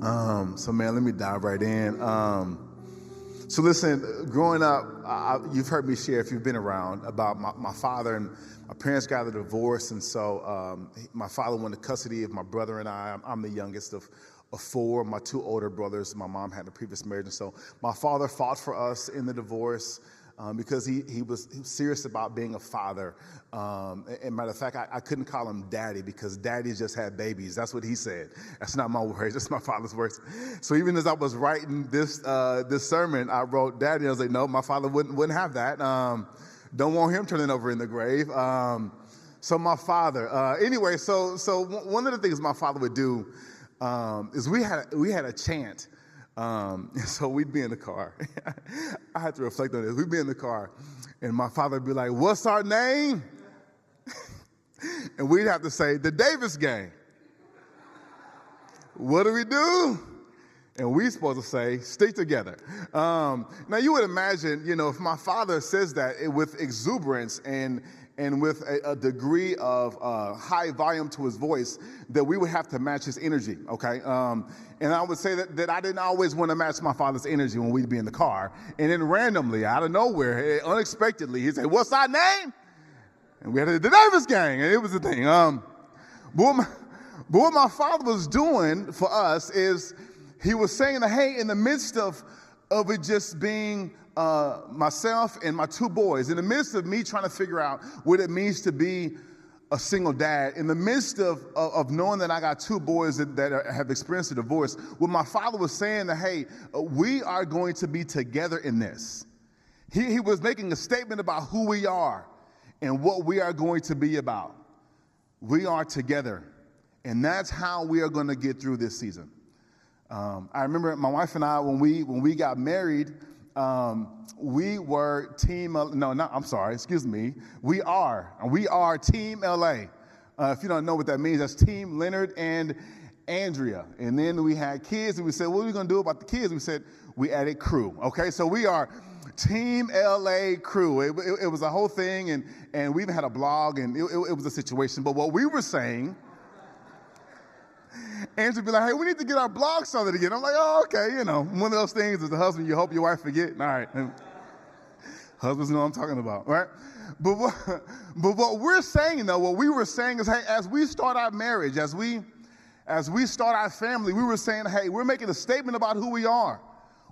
So man, let me dive right in. So listen, growing up, you've heard me share, if you've been around, about my father, and my parents got a divorce, and so my father wanted custody of my brother and I. I'm the youngest of four. My two older brothers, my mom had a previous marriage, and so my father fought for us in the divorce because he was serious about being a father. And matter of fact, I couldn't call him daddy because daddies just had babies. That's what he said. That's not my words. That's my father's words. So even as I was writing this sermon, I wrote daddy. I was like, no, my father wouldn't have that. Don't want him turning over in the grave. So my father. Anyway, so one of the things my father would do is we had a chant. So we'd be in the car. I had to reflect on this. We'd be in the car, and my father would be like, "What's our name?" And we'd have to say, "The Davis Gang." What do we do? And we're supposed to say, "Stick together." Now you would imagine, if my father says that with exuberance and with a degree of high volume to his voice, that we would have to match his energy, okay? And I would say that I didn't always want to match my father's energy when we'd be in the car. And then randomly, out of nowhere, unexpectedly, he'd say, "What's our name?" And we had the Davis Gang, and it was the thing. But what my father was doing for us is he was saying that, hey, in the midst of it just being myself and my two boys, in the midst of me trying to figure out what it means to be a single dad, in the midst of knowing that I got two boys that have experienced a divorce, what my father was saying that, hey, we are going to be together in this. He was making a statement about who we are and what we are going to be about. We are together, and that's how we are going to get through this season. I remember my wife and I, when we got married, we were team, we are team LA. If you don't know what that means, that's team Leonard and Andrea. And then we had kids, and we said, what are we going to do about the kids? We said, we added crew. Okay, so we are team LA crew. It was a whole thing, and we even had a blog, and it was a situation. But what we were saying, Andrew would be like, hey, we need to get our blog started again. I'm like, oh, okay, one of those things is the husband you hope your wife forget. All right. Husbands know what I'm talking about, right? But what we're saying, though, what we were saying is, hey, as we start our marriage, as we start our family, we were saying, hey, we're making a statement about who we are.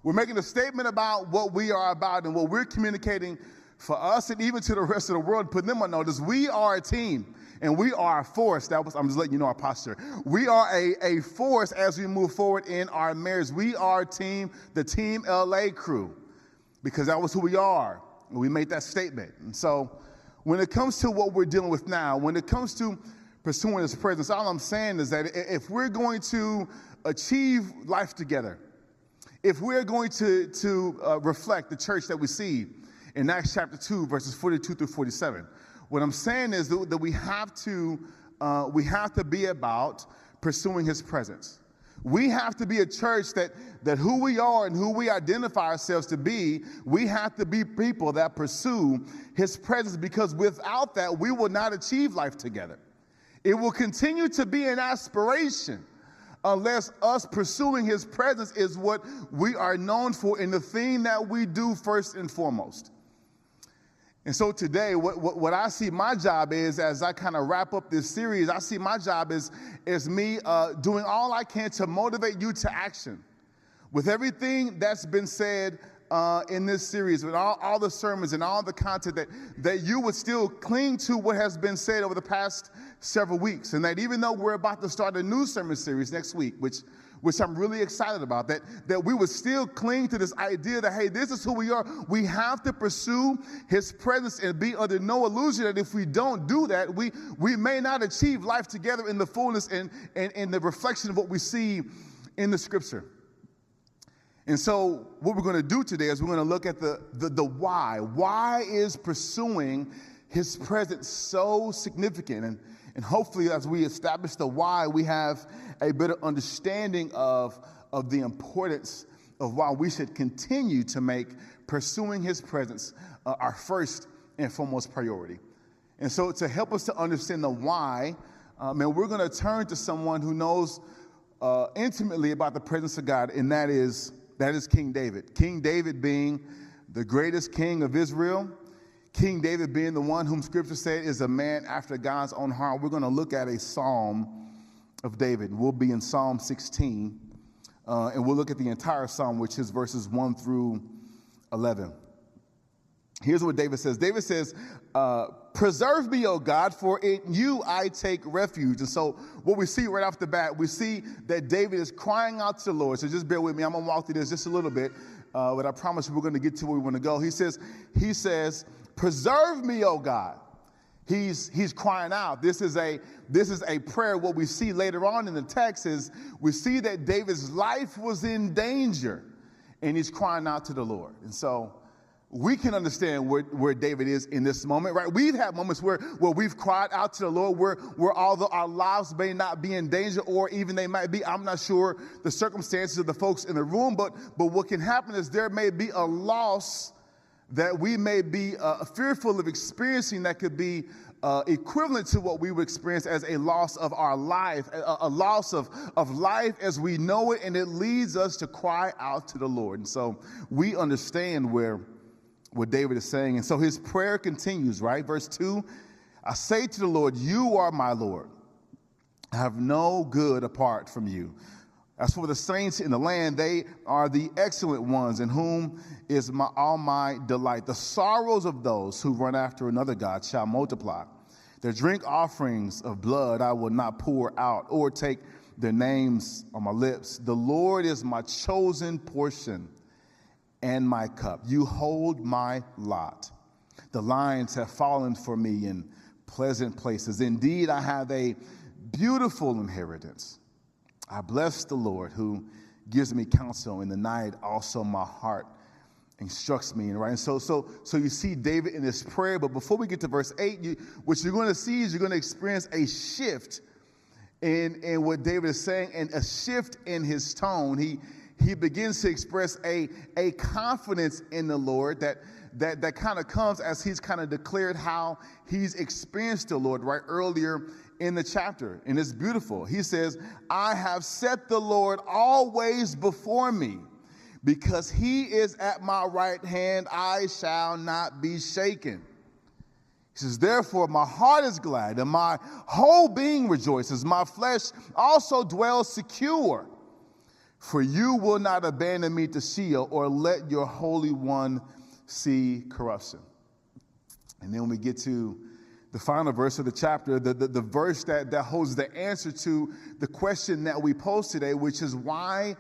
We're making a statement about what we are about and what we're communicating for us and even to the rest of the world, putting them on notice. We are a team. And we are a force. I'm just letting you know our posture. We are a force as we move forward in our marriage. We are the Team LA crew, because that was who we are. And we made that statement. And so when it comes to what we're dealing with now, when it comes to pursuing His presence, all I'm saying is that if we're going to achieve life together, if we're going to reflect the church that we see in Acts chapter 2, verses 42 through 47, what I'm saying is that we have to be about pursuing His presence. We have to be a church that who we are and who we identify ourselves to be, we have to be people that pursue His presence, because without that, we will not achieve life together. It will continue to be an aspiration unless us pursuing His presence is what we are known for in the thing that we do first and foremost. And so today, what I see my job is, as I kind of wrap up this series, I see my job is me doing all I can to motivate you to action. With everything that's been said in this series, with all the sermons and all the content, that you would still cling to what has been said over the past several weeks. And that even though we're about to start a new sermon series next week, which I'm really excited about, that we would still cling to this idea that, hey, this is who we are. We have to pursue His presence and be under no illusion that if we don't do that, we may not achieve life together in the fullness and the reflection of what we see in the Scripture. And so what we're going to do today is we're going to look at the why. Why is pursuing His presence so significant? And hopefully, as we establish the why, we have a better understanding of the importance of why we should continue to make pursuing His presence our first and foremost priority. And so to help us to understand the why, we're going to turn to someone who knows intimately about the presence of God, and that is King David. King David being the greatest king of Israel. King David being the one whom Scripture said is a man after God's own heart. We're going to look at a psalm of David. We'll be in Psalm 16, and we'll look at the entire psalm, which is verses 1 through 11. Here's what David says. David says, preserve me, O God, for in you I take refuge. And so what we see right off the bat, we see that David is crying out to the Lord. So just bear with me. I'm going to walk through this just a little bit, but I promise we're going to get to where we want to go. He says, preserve me, O God. He's crying out. This is a prayer. What we see later on in the text is we see that David's life was in danger, and he's crying out to the Lord. And so we can understand where David is in this moment, right? We've had moments where we've cried out to the Lord, where although our lives may not be in danger, or even they might be, I'm not sure the circumstances of the folks in the room, but what can happen is there may be a loss that we may be fearful of experiencing that could be equivalent to what we would experience as a loss of our life, a loss of life as we know it, and it leads us to cry out to the Lord. And so we understand what David is saying. And so his prayer continues, right? Verse 2, I say to the Lord, you are my Lord. I have no good apart from you. As for the saints in the land, they are the excellent ones in whom is all my delight. The sorrows of those who run after another God shall multiply. Their drink offerings of blood I will not pour out or take their names on my lips. The Lord is my chosen portion and my cup. You hold my lot. The lions have fallen for me in pleasant places. Indeed, I have a beautiful inheritance. I bless the Lord who gives me counsel in the night. Also, my heart instructs me. Right? And so you see David in this prayer. But before we get to verse 8, what you're going to see is you're going to experience a shift in what David is saying, and a shift in his tone. He begins to express a confidence in the Lord that kind of comes as he's kind of declared how he's experienced the Lord right earlier in the chapter. And it's beautiful. He says, I have set the Lord always before me. Because he is at my right hand, I shall not be shaken. He says, therefore, my heart is glad and my whole being rejoices. My flesh also dwells secure. For you will not abandon me to Sheol or let your Holy One see corruption. And then we get to the final verse of the chapter, the verse that holds the answer to the question that we posed today, which is why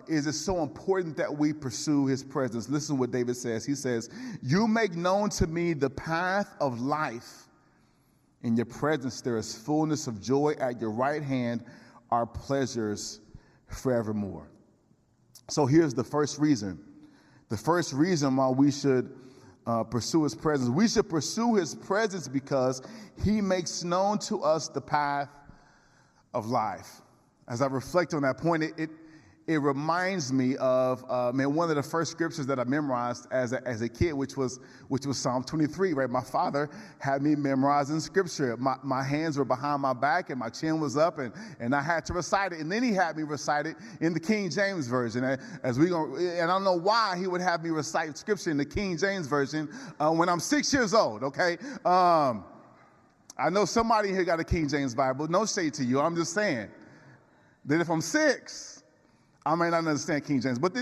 is it so important that we pursue his presence? Listen to what David says. He says, you make known to me the path of life. In your presence there is fullness of joy. At your right hand are pleasures forevermore. So here's the first reason. The first reason why we should pursue his presence. We should pursue his presence because he makes known to us the path of life. As I reflect on that point, it reminds me of one of the first scriptures that I memorized as a kid, which was Psalm 23. Right, my father had me memorizing scripture. My hands were behind my back and my chin was up, and I had to recite it. And then he had me recite it in the King James version. And I don't know why he would have me recite scripture in the King James version when I'm 6 years old. Okay, I know somebody here got a King James Bible. No shade to you. I'm just saying that if I'm 6. I may not understand King James, but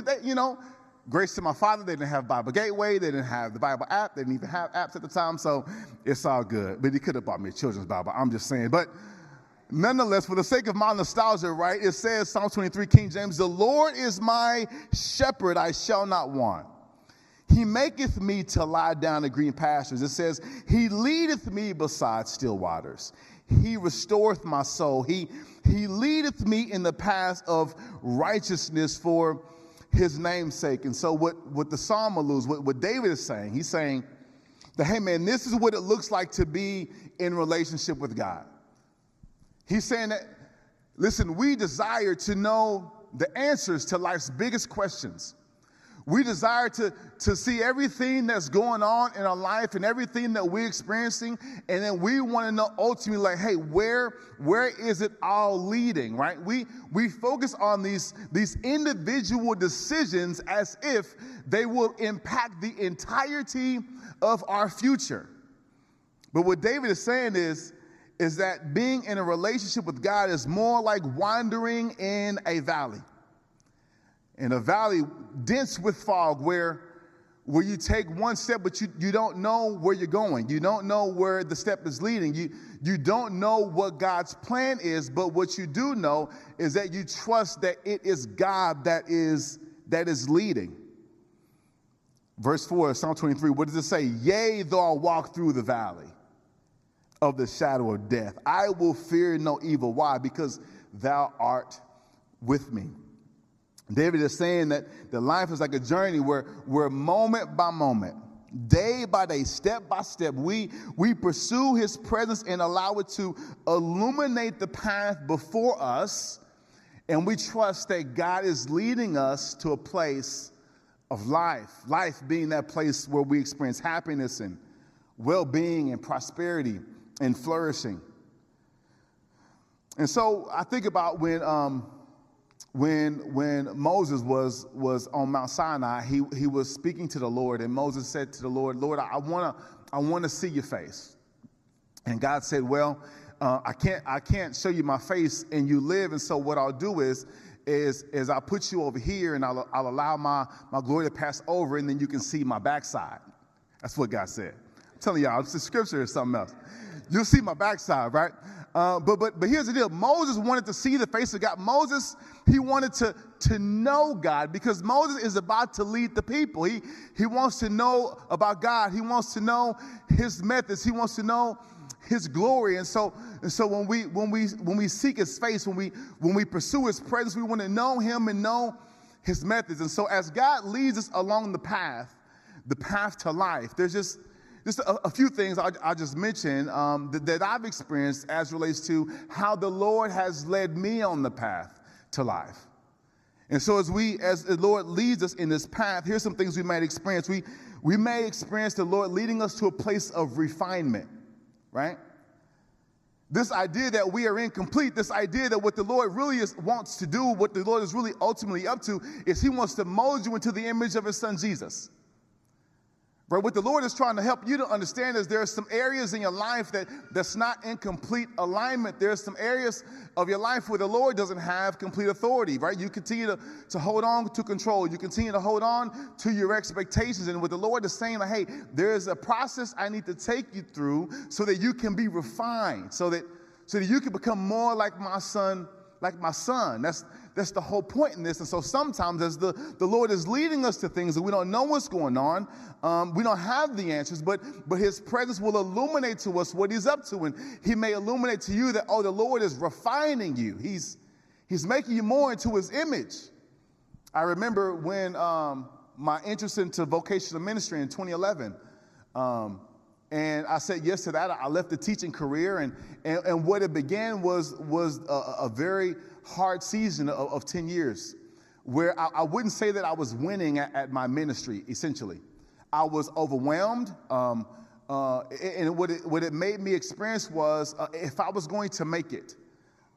grace to my father, they didn't have Bible Gateway, they didn't have the Bible app, they didn't even have apps at the time, so it's all good. But he could have bought me a children's Bible, I'm just saying. But nonetheless, for the sake of my nostalgia, right, it says, Psalm 23, King James, the Lord is my shepherd, I shall not want. He maketh me to lie down in green pastures. It says, he leadeth me beside still waters. He restoreth my soul. He leadeth me in the path of righteousness for his name's sake. And so what the psalm alludes, what David is saying, he's saying that, hey man, this is what it looks like to be in relationship with God. He's saying that, listen, we desire to know the answers to life's biggest questions. We desire to see everything that's going on in our life and everything that we're experiencing, and then we want to know ultimately, like, hey, where is it all leading, right? We focus on these individual decisions as if they will impact the entirety of our future. But what David is saying is that being in a relationship with God is more like wandering in a valley. In a valley dense with fog where you take one step, but you don't know where you're going. You don't know where the step is leading. You don't know what God's plan is, but what you do know is that you trust that it is God that is leading. Verse 4 of Psalm 23, what does it say? Yea, though I walk through the valley of the shadow of death, I will fear no evil. Why? Because thou art with me. David is saying that life is like a journey where moment by moment, day by day, step by step, we pursue his presence and allow it to illuminate the path before us. And we trust that God is leading us to a place of life. Life being that place where we experience happiness and well-being and prosperity and flourishing. And so I think about when Moses was on Mount Sinai, he was speaking to the Lord, and Moses said to the Lord, Lord, I want to see your face. And God said, well, I can't show you my face and you live. And so what I'll do is I'll put you over here and I'll allow my glory to pass over, and then you can see my backside. That's what God said. I'm telling y'all, it's the scripture or something else. You'll see my backside, right? But here's the deal. Moses wanted to see the face of God. Moses, he wanted to know God, because Moses is about to lead the people. He wants to know about God. He wants to know his methods. He wants to know his glory. And so when we seek his face, when we pursue his presence, we want to know him and know his methods. And so as God leads us along the path to life, there's just a few things I just mentioned that I've experienced as relates to how the Lord has led me on the path to life. And so as the Lord leads us in this path, here's some things we might experience. We may experience the Lord leading us to a place of refinement, right? This idea that we are incomplete, this idea that what the Lord really wants to do, what the Lord is really ultimately up to, is he wants to mold you into the image of his son Jesus. Right? What the Lord is trying to help you to understand is there are some areas in your life that's not in complete alignment. There are some areas of your life where the Lord doesn't have complete authority, right? You continue to hold on to control. You continue to hold on to your expectations. And what the Lord is saying, like, hey, there is a process I need to take you through so that you can be refined, so that you can become more like my son. That's the whole point in this. And so sometimes as the Lord is leading us to things that we don't know what's going on, we don't have the answers, but his presence will illuminate to us what he's up to. And he may illuminate to you that, oh, the Lord is refining you. He's making you more into his image. I remember when my interest into vocational ministry in 2011, and I said yes to that. I left the teaching career, and what it began was a very hard season of 10 years, where I wouldn't say that I was winning at my ministry, essentially. I was overwhelmed, and what it made me experience was if I was going to make it,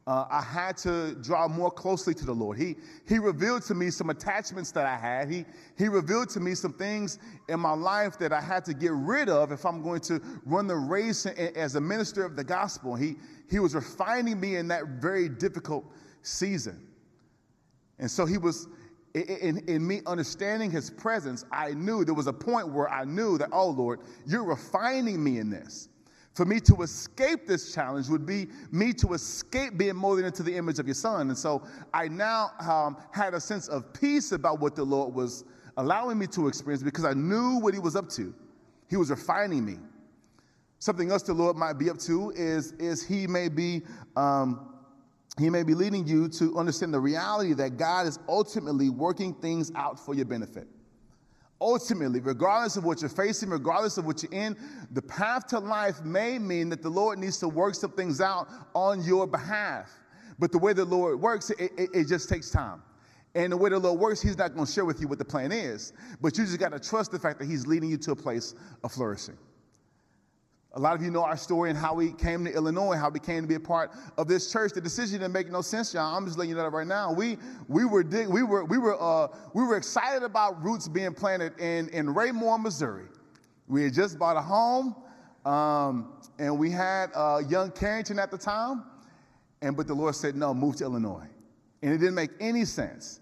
I had to draw more closely to the Lord. He revealed to me some attachments that I had. He revealed to me some things in my life that I had to get rid of if I'm going to run the race as a minister of the gospel. He was refining me in that very difficult season. And so he was, in me understanding his presence, I knew there was a point where I knew that, oh, Lord, you're refining me in this. For me to escape this challenge would be me to escape being molded into the image of your son. And so I now had a sense of peace about what the Lord was allowing me to experience, because I knew what he was up to. He was refining me. Something else the Lord might be up to is he may be leading you to understand the reality that God is ultimately working things out for your benefit. Ultimately, regardless of what you're facing, regardless of what you're in, the path to life may mean that the Lord needs to work some things out on your behalf. But the way the Lord works, it just takes time. And the way the Lord works, he's not going to share with you what the plan is. But you just got to trust the fact that he's leading you to a place of flourishing. A lot of you know our story and how we came to Illinois, how we came to be a part of this church. The decision didn't make no sense, y'all. I'm just letting you know that right now. We were excited about roots being planted in Raymore, Missouri. We had just bought a home, and we had young Carrington at the time. But the Lord said, no, move to Illinois. And it didn't make any sense.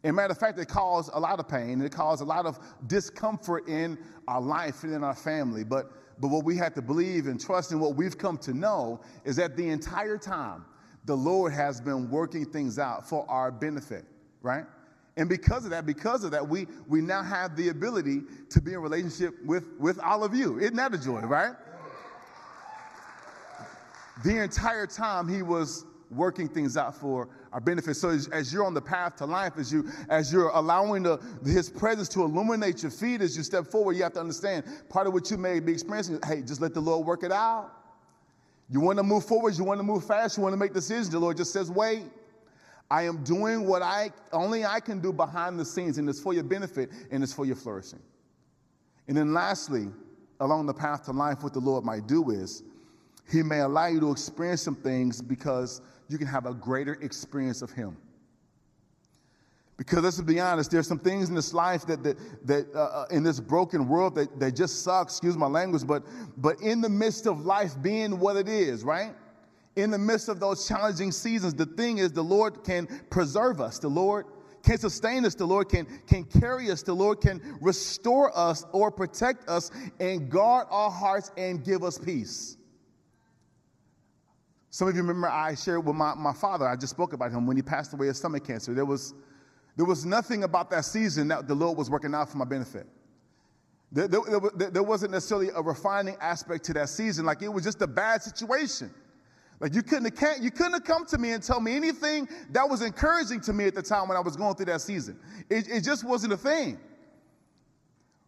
As a matter of fact, it caused a lot of pain. It caused a lot of discomfort in our life and in our family. But what we have to believe and trust and what we've come to know is that the entire time, the Lord has been working things out for our benefit, right? And because of that, we now have the ability to be in relationship with all of you. Isn't that a joy, right? The entire time he was working things out for our benefit. So as you're on the path to life, as you're allowing his presence to illuminate your feet as you step forward, you have to understand part of what you may be experiencing is, hey, just let the Lord work it out. You want to move forward, you want to move fast, you want to make decisions. The Lord just says, wait. I am doing what only I can do behind the scenes, and it's for your benefit, and it's for your flourishing. And then lastly, along the path to life, what the Lord might do is he may allow you to experience some things because you can have a greater experience of him. Because let's be honest, there's some things in this life that in this broken world that just suck, excuse my language, but in the midst of life being what it is, right? In the midst of those challenging seasons, the thing is the Lord can preserve us. The Lord can sustain us. The Lord can carry us. The Lord can restore us or protect us and guard our hearts and give us peace. Some of you remember I shared with my father. I just spoke about him when he passed away of stomach cancer. There was nothing about that season that the Lord was working out for my benefit. There wasn't necessarily a refining aspect to that season. Like it was just a bad situation. Like you couldn't have come to me and tell me anything that was encouraging to me at the time when I was going through that season. It just wasn't a thing.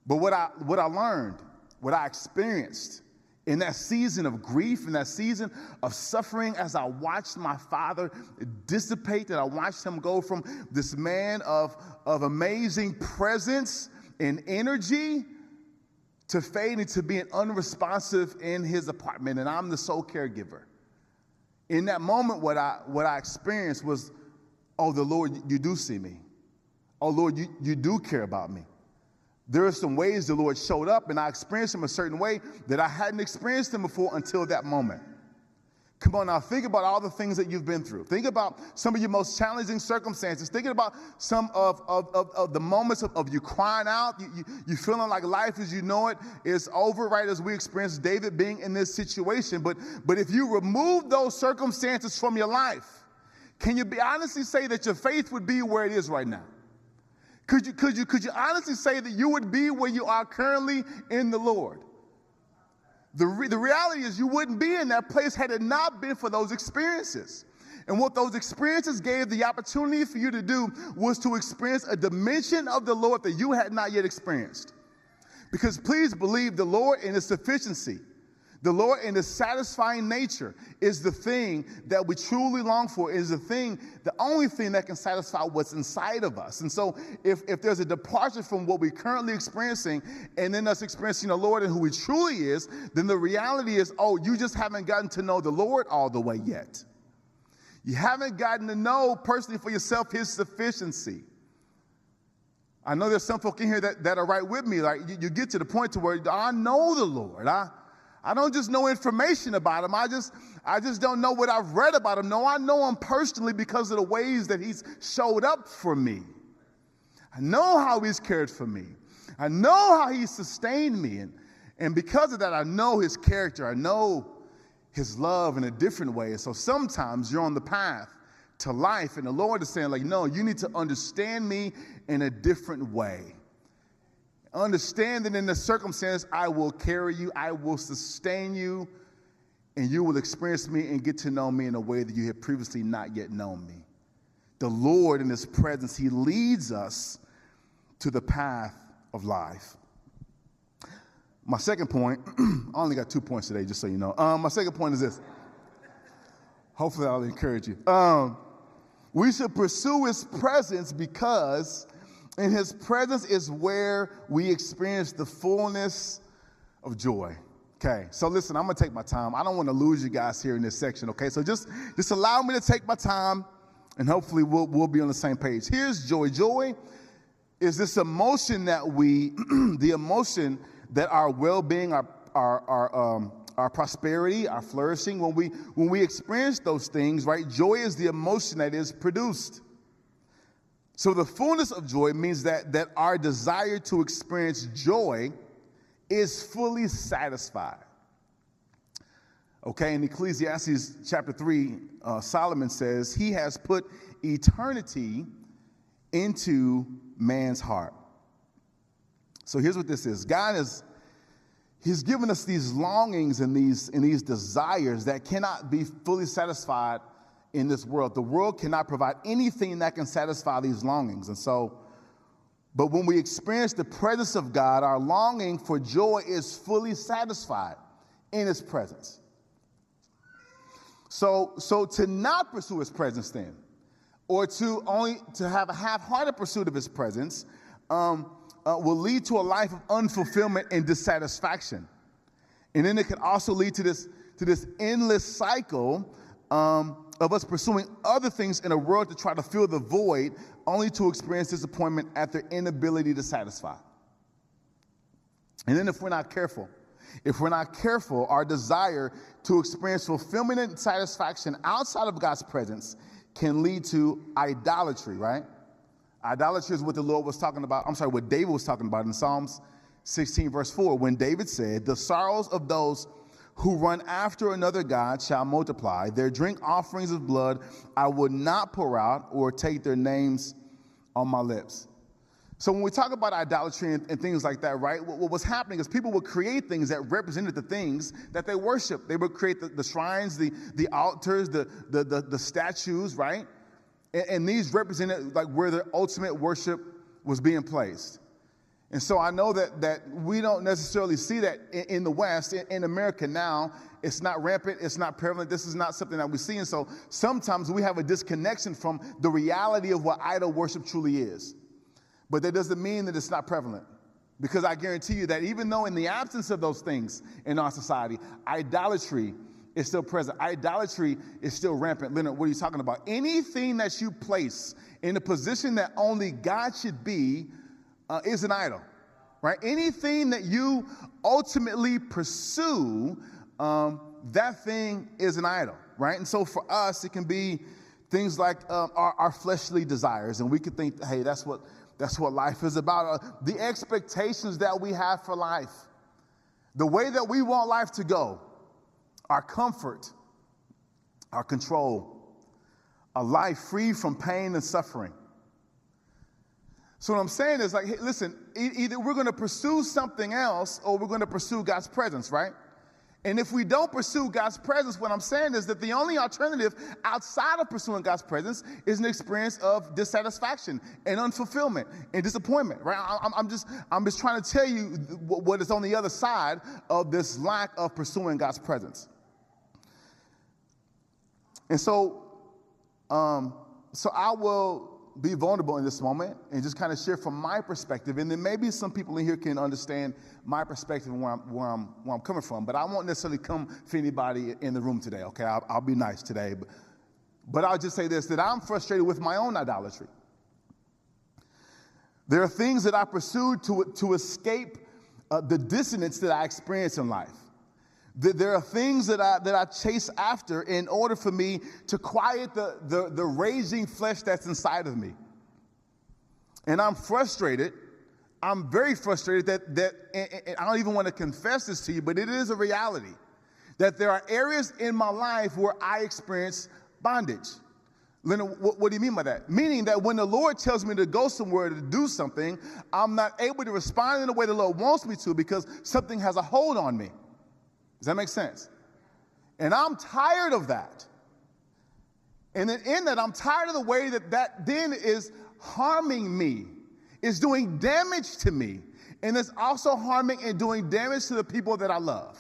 But what I learned, what I experienced in that season of grief, in that season of suffering, as I watched my father dissipate, that I watched him go from this man of amazing presence and energy to fading to being unresponsive in his apartment, and I'm the sole caregiver. In that moment, what I experienced was, oh, the Lord, you do see me. Oh, Lord, you do care about me. There are some ways the Lord showed up, and I experienced him a certain way that I hadn't experienced him before until that moment. Come on now, think about all the things that you've been through. Think about some of your most challenging circumstances. Thinking about some of the moments of you crying out, you feeling like life as you know it is over, right, as we experienced David being in this situation. But if you remove those circumstances from your life, can you honestly say that your faith would be where it is right now? Could you honestly say that you would be where you are currently in the Lord? The reality is you wouldn't be in that place had it not been for those experiences. And what those experiences gave the opportunity for you to do was to experience a dimension of the Lord that you had not yet experienced. Because please believe the Lord in his sufficiency, the Lord in his satisfying nature is the thing that we truly long for, is the only thing that can satisfy what's inside of us. And so if there's a departure from what we're currently experiencing and then us experiencing the Lord and who he truly is, then the reality is, oh, you just haven't gotten to know the Lord all the way yet. You haven't gotten to know personally for yourself his sufficiency. I know there's some folk in here that are right with me. Like you get to the point to where I know the Lord. I don't just know information about him. I just don't know what I've read about him. No, I know him personally because of the ways that he's showed up for me. I know how he's cared for me. I know how he's sustained me. And because of that, I know his character. I know his love in a different way. And so sometimes you're on the path to life, and the Lord is saying, like, no, you need to understand me in a different way. Understand that in the circumstance, I will carry you, I will sustain you, and you will experience me and get to know me in a way that you have previously not yet known me. The Lord in his presence, he leads us to the path of life. My second point, I only got 2 points today, just so you know. My second point is this. Hopefully I'll encourage you. We should pursue his presence because in his presence is where we experience the fullness of joy. Okay, so listen, I'm going to take my time. I don't want to lose you guys here in this section, okay? So just allow me to take my time, and hopefully we'll be on the same page. Here's joy. Joy is this emotion that the emotion that our well-being, our prosperity, our flourishing, when we experience those things, right? Joy is the emotion that is produced. So the fullness of joy means that our desire to experience joy is fully satisfied. Okay, in Ecclesiastes chapter 3, Solomon says, he has put eternity into man's heart. So here's what this is. He's given us these longings and these desires that cannot be fully satisfied in this world. The world cannot provide anything that can satisfy these longings. And so, but when we experience the presence of God, our longing for joy is fully satisfied in his presence. So to not pursue his presence then, or to have a half-hearted pursuit of his presence, will lead to a life of unfulfillment and dissatisfaction. And then it can also lead to this endless cycle of us pursuing other things in a world to try to fill the void, only to experience disappointment at their inability to satisfy. And then if we're not careful, our desire to experience fulfillment and satisfaction outside of God's presence can lead to idolatry, right? Idolatry is what what David was talking about in Psalms 16, verse 4, when David said, "The sorrows of those who run after another god shall multiply. Their drink offerings of blood I would not pour out, or take their names on my lips." So when we talk about idolatry and things like that, right, what was happening is people would create things that represented the things that they worship. They would create the shrines, the altars, the statues, right? And these represented like where the ultimate worship was being placed. And so I know that we don't necessarily see that in the West. In America now, it's not rampant, it's not prevalent. This is not something that we see. And so sometimes we have a disconnection from the reality of what idol worship truly is. But that doesn't mean that it's not prevalent. Because I guarantee you that even though in the absence of those things in our society, idolatry is still present. Idolatry is still rampant. Leonard, what are you talking about? Anything that you place in a position that only God should be is an idol, right? Anything that you ultimately pursue, that thing is an idol, right? And so for us, it can be things like our fleshly desires, and we could think, hey, that's what life is about. The expectations that we have for life, the way that we want life to go, our comfort, our control, a life free from pain and suffering. So what I'm saying is, like, hey, listen, either we're going to pursue something else or we're going to pursue God's presence, right? And if we don't pursue God's presence, what I'm saying is that the only alternative outside of pursuing God's presence is an experience of dissatisfaction and unfulfillment and disappointment, right? I'm just trying to tell you what is on the other side of this lack of pursuing God's presence. And so I will be vulnerable in this moment and just kind of share from my perspective, and then maybe some people in here can understand my perspective and where I'm coming from. But I won't necessarily come for anybody in the room today. Okay, I'll be nice today, but I'll just say this: that I'm frustrated with my own idolatry. There are things that I pursued to escape the dissonance that I experience in life. There are things that I chase after in order for me to quiet the raging flesh that's inside of me. And I'm frustrated. I'm very frustrated that I don't even want to confess this to you, but it is a reality that there are areas in my life where I experience bondage. Leonard, what do you mean by that? Meaning that when the Lord tells me to go somewhere to do something, I'm not able to respond in the way the Lord wants me to because something has a hold on me. Does that make sense? And I'm tired of that. And then in that, I'm tired of the way that then is harming me, is doing damage to me, and it's also harming and doing damage to the people that I love.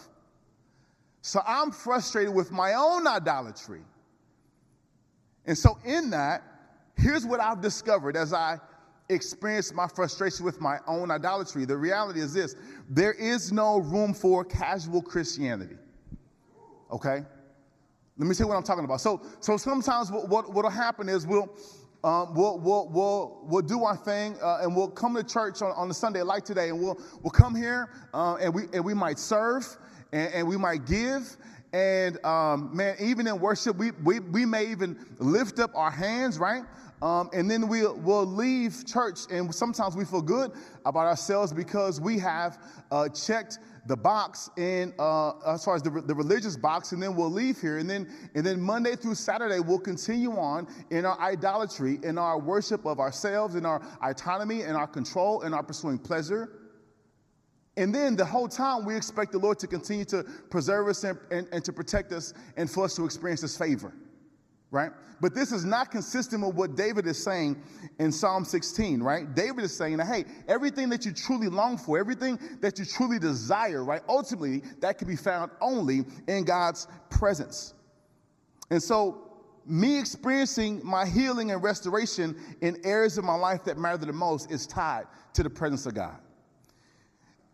So I'm frustrated with my own idolatry. And so in that, here's what I've discovered as I experience my frustration with my own idolatry. The reality is this: there is no room for casual Christianity. Okay? Let me tell you what I'm talking about. So sometimes what'll happen is we'll do our thing and we'll come to church on a Sunday like today, and we'll come here and we might serve and we might give. And man, even in worship, we may even lift up our hands, right? And then we'll leave church, and sometimes we feel good about ourselves because we have checked the box in as far as the religious box, and then we'll leave here, and then Monday through Saturday we'll continue on in our idolatry, in our worship of ourselves, in our autonomy, in our control, in our pursuing pleasure. And then the whole time we expect the Lord to continue to preserve us and to protect us and for us to experience His favor, right? But this is not consistent with what David is saying in Psalm 16, right? David is saying that, hey, everything that you truly long for, everything that you truly desire, right, ultimately that can be found only in God's presence. And so me experiencing my healing and restoration in areas of my life that matter the most is tied to the presence of God.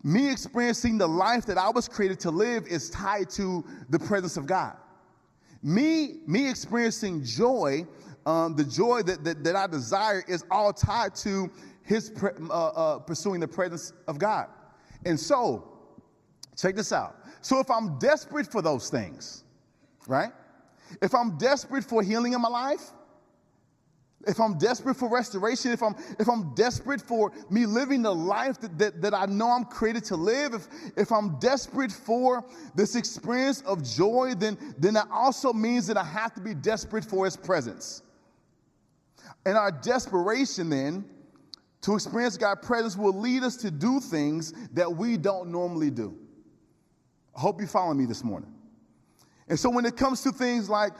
Me experiencing the life that I was created to live is tied to the presence of God. Me experiencing joy, the joy that I desire is all tied to His pursuing the presence of God. And so, check this out. So if I'm desperate for those things, right? If I'm desperate for healing in my life, if I'm desperate for restoration, if I'm desperate for me living the life that I know I'm created to live, if I'm desperate for this experience of joy, then that also means that I have to be desperate for His presence. And our desperation then to experience God's presence will lead us to do things that we don't normally do. I hope you follow me this morning. And so when it comes to things like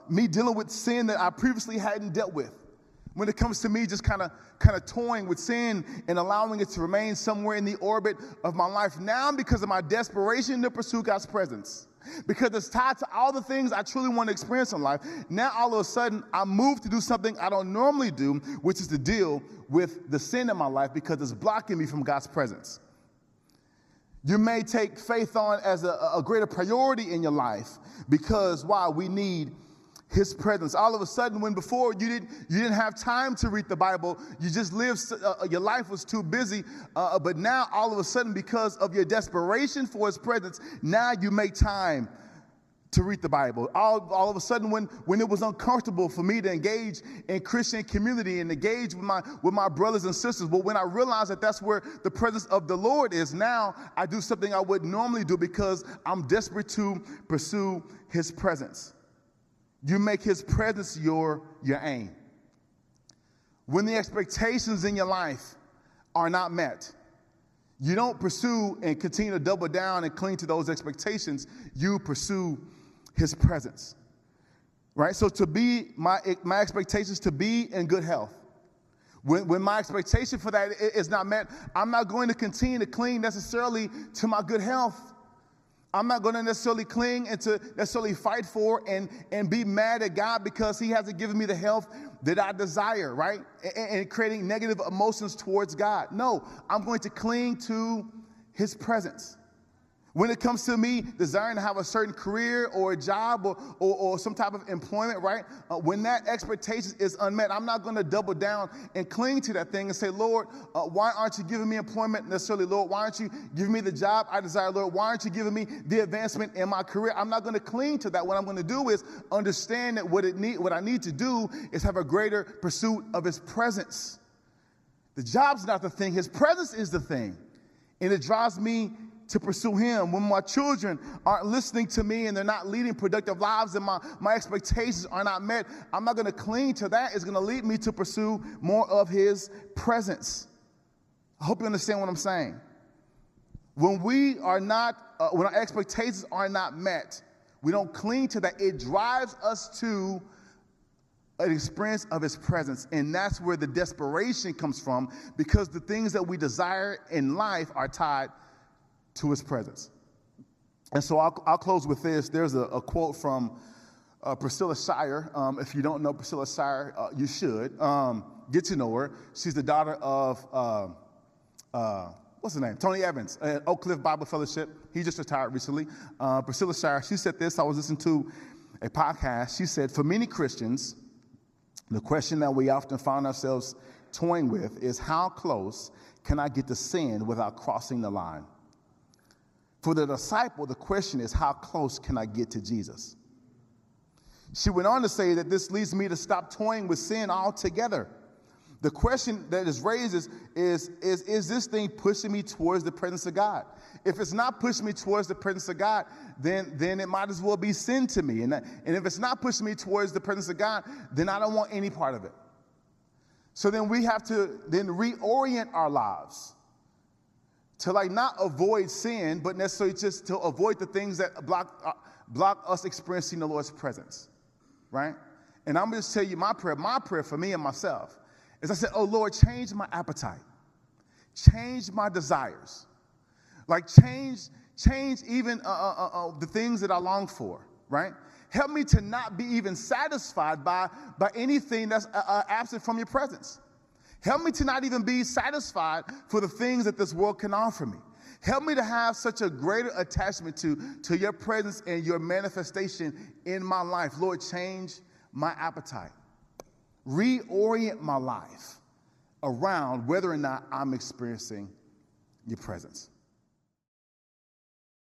me dealing with sin that I previously hadn't dealt with, when it comes to me just kind of toying with sin and allowing it to remain somewhere in the orbit of my life, now because of my desperation to pursue God's presence, because it's tied to all the things I truly want to experience in life, now all of a sudden I'm moved to do something I don't normally do, which is to deal with the sin in my life because it's blocking me from God's presence. You may take faith on as a greater priority in your life because, why? We need His presence. All of a sudden, when before you didn't have time to read the Bible, you just lived, your life was too busy, but now all of a sudden, because of your desperation for His presence, now you make time to read the Bible. All of a sudden, when it was uncomfortable for me to engage in Christian community and engage with my brothers and sisters, but when I realized that that's where the presence of the Lord is, now I do something I wouldn't normally do because I'm desperate to pursue His presence. You make His presence your aim. When the expectations in your life are not met, you don't pursue and continue to double down and cling to those expectations. You pursue His presence, right? So to be, my expectations to be in good health. When my expectation for that is not met, I'm not going to continue to cling necessarily to my good health. I'm not going to necessarily cling and to necessarily fight for and be mad at God because He hasn't given me the health that I desire, right? And creating negative emotions towards God. No, I'm going to cling to His presence. When it comes to me desiring to have a certain career or a job or some type of employment, right? When that expectation is unmet, I'm not going to double down and cling to that thing and say, Lord, why aren't you giving me employment necessarily, Lord? Why aren't you giving me the job I desire, Lord? Why aren't you giving me the advancement in my career? I'm not going to cling to that. What I'm going to do is understand that what I need to do is have a greater pursuit of His presence. The job's not the thing. His presence is the thing. And it drives me to pursue Him. When my children aren't listening to me and they're not leading productive lives and my expectations are not met, I'm not going to cling to that. It's going to lead me to pursue more of His presence. I hope you understand what I'm saying. When when our expectations are not met, we don't cling to that. It drives us to an experience of His presence, and that's where the desperation comes from, because the things that we desire in life are tied to His presence. And so I'll close with this. There's a quote from Priscilla Shire. If you don't know Priscilla Shire, you should. Get to know her. She's the daughter of, what's her name? Tony Evans at Oak Cliff Bible Fellowship. He just retired recently. Priscilla Shire, she said this. I was listening to a podcast. She said, for many Christians, the question that we often find ourselves toying with is, how close can I get to sin without crossing the line? For the disciple, the question is, how close can I get to Jesus? She went on to say that this leads me to stop toying with sin altogether. The question that is raised is this thing pushing me towards the presence of God? If it's not pushing me towards the presence of God, then it might as well be sin to me. And if it's not pushing me towards the presence of God, then I don't want any part of it. So then we have to then reorient our lives to not avoid sin, but necessarily just to avoid the things that block us experiencing the Lord's presence, right? And I'm going to tell you my prayer for me and myself is I said, oh, Lord, change my appetite. Change my desires. Change even the things that I long for, right? Help me to not be even satisfied by anything that's absent from your presence. Help me to not even be satisfied for the things that this world can offer me. Help me to have such a greater attachment to your presence and your manifestation in my life. Lord, change my appetite. Reorient my life around whether or not I'm experiencing your presence.